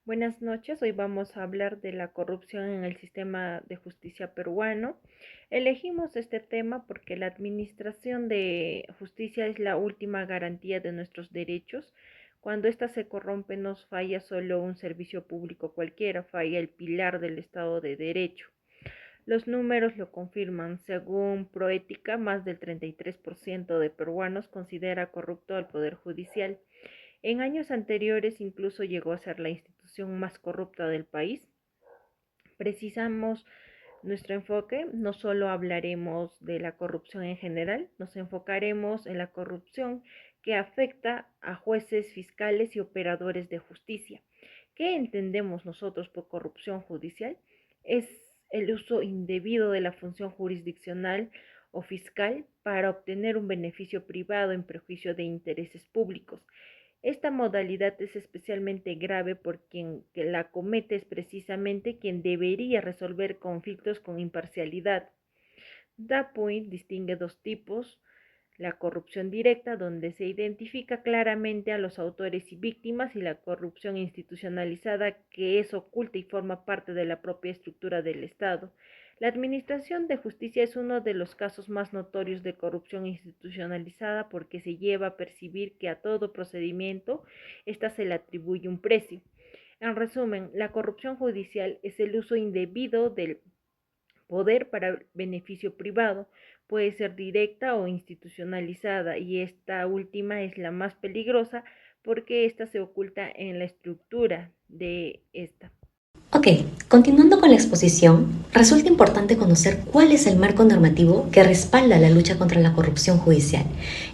Buenas noches, hoy vamos a hablar de la corrupción en el sistema de justicia peruano. Elegimos este tema porque la administración de justicia es la última garantía de nuestros derechos. Cuando ésta se corrompe nos falla solo un servicio público cualquiera, falla el pilar del Estado de Derecho. Los números lo confirman. Según Proética, más del 33% de peruanos considera corrupto al Poder Judicial. En años anteriores incluso llegó a ser la institución más corrupta del país. Precisamos nuestro enfoque, no solo hablaremos de la corrupción en general, nos enfocaremos en la corrupción que afecta a jueces, fiscales y operadores de justicia. ¿Qué entendemos nosotros por corrupción judicial? Es el uso indebido de la función jurisdiccional o fiscal para obtener un beneficio privado en perjuicio de intereses públicos. Esta modalidad es especialmente grave por quien que la comete es precisamente quien debería resolver conflictos con imparcialidad. Dapuy distingue dos tipos: la corrupción directa, donde se identifica claramente a los autores y víctimas, y la corrupción institucionalizada, que es oculta y forma parte de la propia estructura del Estado. La administración de justicia es uno de los casos más notorios de corrupción institucionalizada porque se lleva a percibir que a todo procedimiento ésta se le atribuye un precio. En resumen, la corrupción judicial es el uso indebido del poder para beneficio privado. Puede ser directa o institucionalizada, y esta última es la más peligrosa porque ésta se oculta en la estructura de esta. Ok, continuando con la exposición, resulta importante conocer cuál es el marco normativo que respalda la lucha contra la corrupción judicial.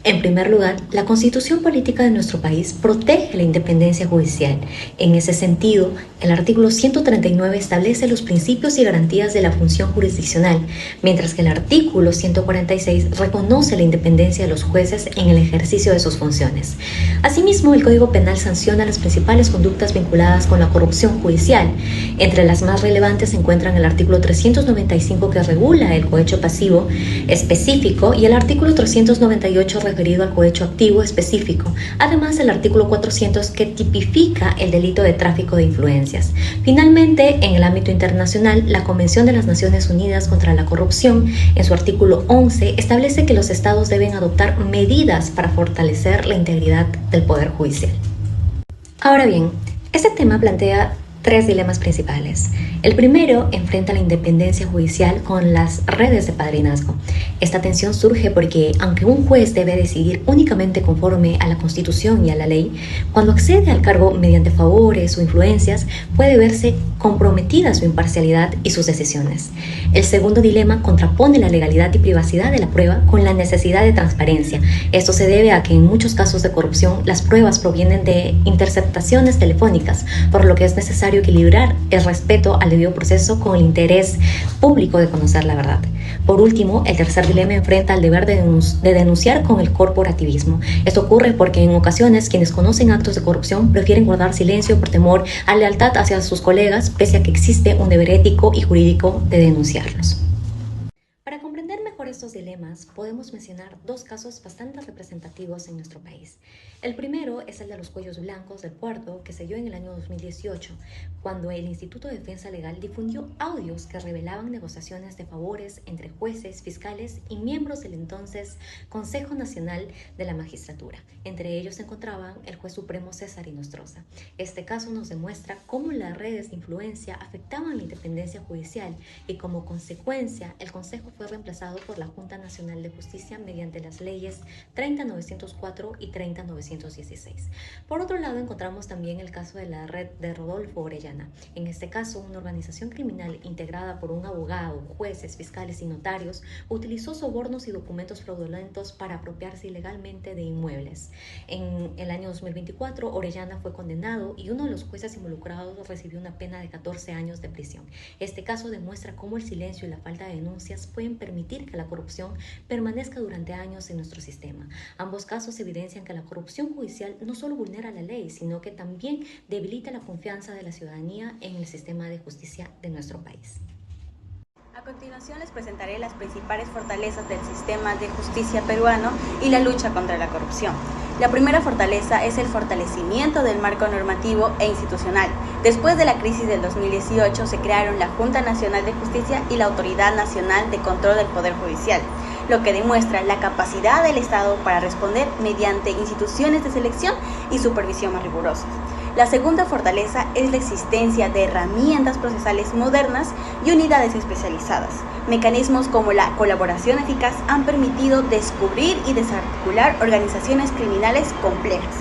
En primer lugar, la Constitución Política de nuestro país protege la independencia judicial. En ese sentido, el artículo 139 establece los principios y garantías de la función jurisdiccional, mientras que el artículo 146 reconoce la independencia de los jueces en el ejercicio de sus funciones. Asimismo, el Código Penal sanciona las principales conductas vinculadas con la corrupción judicial. Entre las más relevantes se encuentran el artículo 395, que regula el cohecho pasivo específico, y el artículo 398 referido al cohecho activo específico. Además, el artículo 400, que tipifica el delito de tráfico de influencias. Finalmente, en el ámbito internacional, la Convención de las Naciones Unidas contra la Corrupción, en su artículo 11, establece que los estados deben adoptar medidas para fortalecer la integridad del Poder Judicial. Ahora bien, este tema plantea tres dilemas principales. El primero enfrenta la independencia judicial con las redes de padrinazgo. Esta tensión surge porque, aunque un juez debe decidir únicamente conforme a la Constitución y a la ley, cuando accede al cargo mediante favores o influencias, puede verse comprometida su imparcialidad y sus decisiones. El segundo dilema contrapone la legalidad y privacidad de la prueba con la necesidad de transparencia. Esto se debe a que en muchos casos de corrupción las pruebas provienen de interceptaciones telefónicas, por lo que es necesario equilibrar el respeto al debido proceso con el interés público de conocer la verdad. Por último, el tercer dilema enfrenta al deber de denunciar con el corporativismo. Esto ocurre porque en ocasiones quienes conocen actos de corrupción prefieren guardar silencio por temor a lealtad hacia sus colegas, pese a que existe un deber ético y jurídico de denunciarlos. Para comprender mejor estos dilemas, podemos mencionar dos casos bastante representativos en nuestro país. El primero es el de los cuellos blancos del puerto, que se dio en el año 2018, cuando el Instituto de Defensa Legal difundió audios que revelaban negociaciones de favores entre jueces, fiscales y miembros del entonces Consejo Nacional de la Magistratura. Entre ellos se encontraban el juez supremo César Inostroza. Este caso nos demuestra cómo las redes de influencia afectaban la independencia judicial y, como consecuencia, el Consejo fue reemplazado por la Junta Nacional de Justicia mediante las leyes 30.904 y 30.916. Por otro lado, encontramos también el caso de la red de Rodolfo Orellana. En este caso, una organización criminal integrada por un abogado, jueces, fiscales y notarios utilizó sobornos y documentos fraudulentos para apropiarse ilegalmente de inmuebles. En el año 2024, Orellana fue condenado y uno de los jueces involucrados recibió una pena de 14 años de prisión. Este caso demuestra cómo el silencio y la falta de denuncias pueden permitir que la corrupción permanezca durante años en nuestro sistema. Ambos casos evidencian que la corrupción judicial no solo vulnera la ley, sino que también debilita la confianza de la ciudadanía en el sistema de justicia de nuestro país. A continuación les presentaré las principales fortalezas del sistema de justicia peruano y la lucha contra la corrupción. La primera fortaleza es el fortalecimiento del marco normativo e institucional. Después de la crisis del 2018 se crearon la Junta Nacional de Justicia y la Autoridad Nacional de Control del Poder Judicial, lo que demuestra la capacidad del Estado para responder mediante instituciones de selección y supervisión más rigurosas. La segunda fortaleza es la existencia de herramientas procesales modernas y unidades especializadas. Mecanismos como la colaboración eficaz han permitido descubrir y desarticular organizaciones criminales complejas.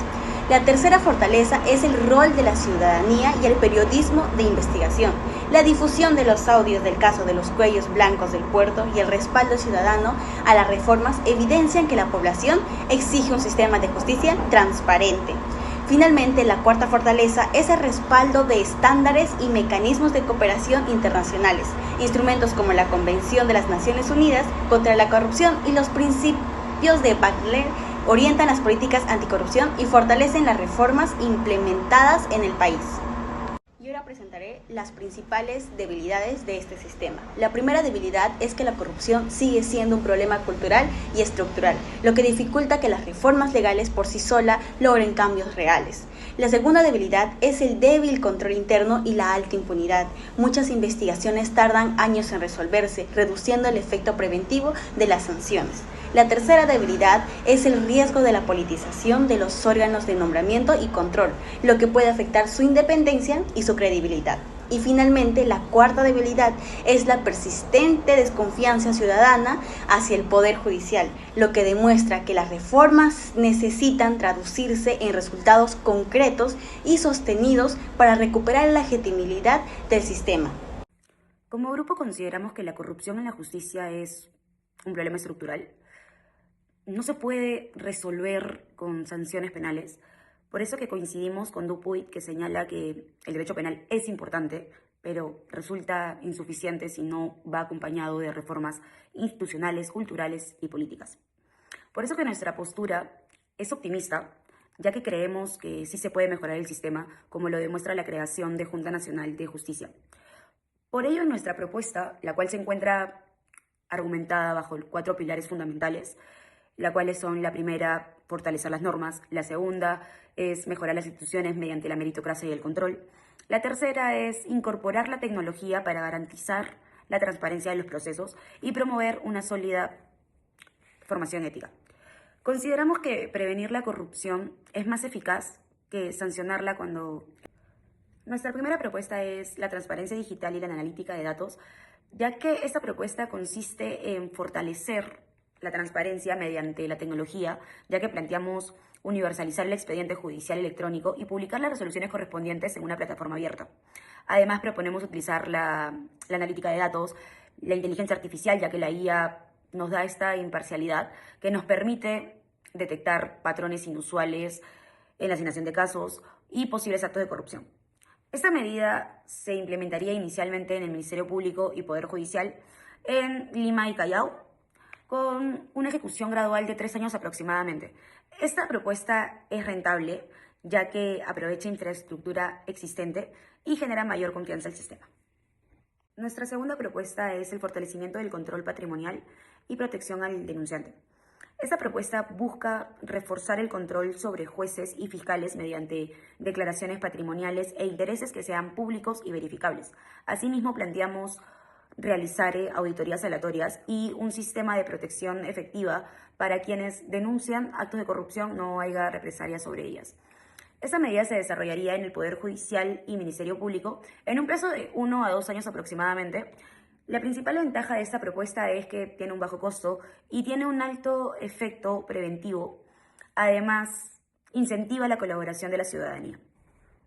La tercera fortaleza es el rol de la ciudadanía y el periodismo de investigación. La difusión de los audios del caso de los cuellos blancos del puerto y el respaldo ciudadano a las reformas evidencian que la población exige un sistema de justicia transparente. Finalmente, la cuarta fortaleza es el respaldo de estándares y mecanismos de cooperación internacionales, instrumentos como la Convención de las Naciones Unidas contra la Corrupción y los principios de Bagler orientan las políticas anticorrupción y fortalecen las reformas implementadas en el país. Y ahora presentaré las principales debilidades de este sistema. La primera debilidad es que la corrupción sigue siendo un problema cultural y estructural, lo que dificulta que las reformas legales por sí solas logren cambios reales. La segunda debilidad es el débil control interno y la alta impunidad. Muchas investigaciones tardan años en resolverse, reduciendo el efecto preventivo de las sanciones. La tercera debilidad es el riesgo de la politización de los órganos de nombramiento y control, lo que puede afectar su independencia y su credibilidad. Y finalmente, la cuarta debilidad es la persistente desconfianza ciudadana hacia el Poder Judicial, lo que demuestra que las reformas necesitan traducirse en resultados concretos y sostenidos para recuperar la legitimidad del sistema. Como grupo consideramos que la corrupción en la justicia es un problema estructural. No se puede resolver con sanciones penales. Por eso que coincidimos con Dupuy, que señala que el derecho penal es importante, pero resulta insuficiente si no va acompañado de reformas institucionales, culturales y políticas. Por eso que nuestra postura es optimista, ya que creemos que sí se puede mejorar el sistema, como lo demuestra la creación de Junta Nacional de Justicia. Por ello, en nuestra propuesta, la cual se encuentra argumentada bajo 4 pilares fundamentales, las cuales son: la primera, fortalecer las normas; la segunda es mejorar las instituciones mediante la meritocracia y el control; la tercera es incorporar la tecnología para garantizar la transparencia de los procesos y promover una sólida formación ética. Consideramos que prevenir la corrupción es más eficaz que sancionarla cuando... Nuestra primera propuesta es la transparencia digital y la analítica de datos, ya que esta propuesta consiste en fortalecer la transparencia mediante la tecnología, ya que planteamos universalizar el expediente judicial electrónico y publicar las resoluciones correspondientes en una plataforma abierta. Además, proponemos utilizar la analítica de datos, la inteligencia artificial, ya que la IA nos da esta imparcialidad que nos permite detectar patrones inusuales en la asignación de casos y posibles actos de corrupción. Esta medida se implementaría inicialmente en el Ministerio Público y Poder Judicial en Lima y Callao, con una ejecución gradual de 3 años aproximadamente. Esta propuesta es rentable, ya que aprovecha infraestructura existente y genera mayor confianza al sistema. Nuestra segunda propuesta es el fortalecimiento del control patrimonial y protección al denunciante. Esta propuesta busca reforzar el control sobre jueces y fiscales mediante declaraciones patrimoniales e intereses que sean públicos y verificables. Asimismo, planteamos realizar auditorías aleatorias y un sistema de protección efectiva para quienes denuncian actos de corrupción, no haya represalias sobre ellas. Esta medida se desarrollaría en el Poder Judicial y Ministerio Público en un plazo de 1 a 2 años aproximadamente. La principal ventaja de esta propuesta es que tiene un bajo costo y tiene un alto efecto preventivo. Además, incentiva la colaboración de la ciudadanía.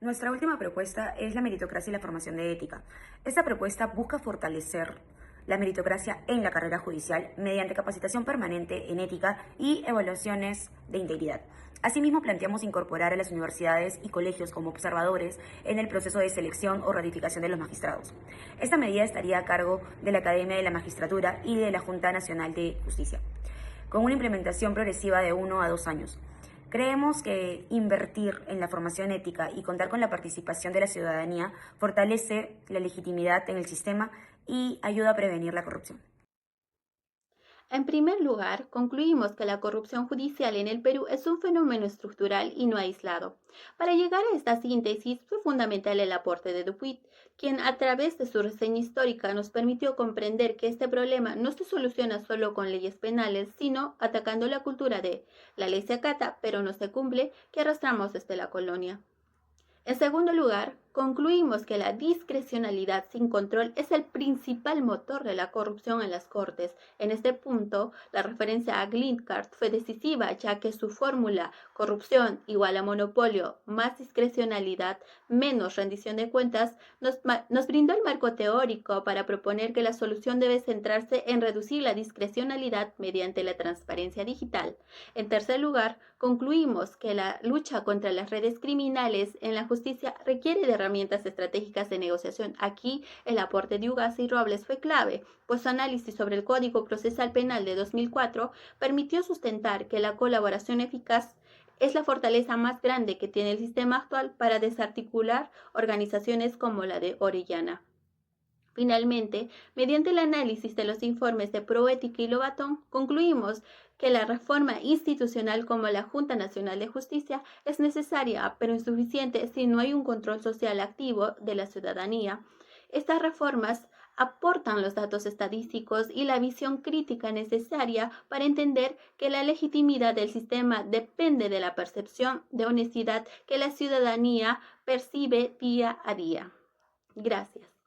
Nuestra última propuesta es la meritocracia y la formación de ética. Esta propuesta busca fortalecer la meritocracia en la carrera judicial mediante capacitación permanente en ética y evaluaciones de integridad. Asimismo, planteamos incorporar a las universidades y colegios como observadores en el proceso de selección o ratificación de los magistrados. Esta medida estaría a cargo de la Academia de la Magistratura y de la Junta Nacional de Justicia, con una implementación progresiva de 1 a 2 años. Creemos que invertir en la formación ética y contar con la participación de la ciudadanía fortalece la legitimidad en el sistema y ayuda a prevenir la corrupción. En primer lugar, concluimos que la corrupción judicial en el Perú es un fenómeno estructural y no aislado. Para llegar a esta síntesis fue fundamental el aporte de Dupuit, quien a través de su reseña histórica nos permitió comprender que este problema no se soluciona solo con leyes penales, sino atacando la cultura de la ley se acata pero no se cumple que arrastramos desde la colonia. En segundo lugar, concluimos que la discrecionalidad sin control es el principal motor de la corrupción en las Cortes. En este punto, la referencia a Glynnkart fue decisiva, ya que su fórmula corrupción igual a monopolio más discrecionalidad menos rendición de cuentas nos brindó el marco teórico para proponer que la solución debe centrarse en reducir la discrecionalidad mediante la transparencia digital. En tercer lugar, concluimos que la lucha contra las redes criminales en la justicia requiere de herramientas estratégicas de negociación. Aquí el aporte de Ugasi y Robles fue clave, pues su análisis sobre el Código Procesal Penal de 2004 permitió sustentar que la colaboración eficaz es la fortaleza más grande que tiene el sistema actual para desarticular organizaciones como la de Orellana. Finalmente, mediante el análisis de los informes de Proética y Lobatón, concluimos que la reforma institucional como la Junta Nacional de Justicia es necesaria, pero insuficiente si no hay un control social activo de la ciudadanía. Estas reformas aportan los datos estadísticos y la visión crítica necesaria para entender que la legitimidad del sistema depende de la percepción de honestidad que la ciudadanía percibe día a día. Gracias.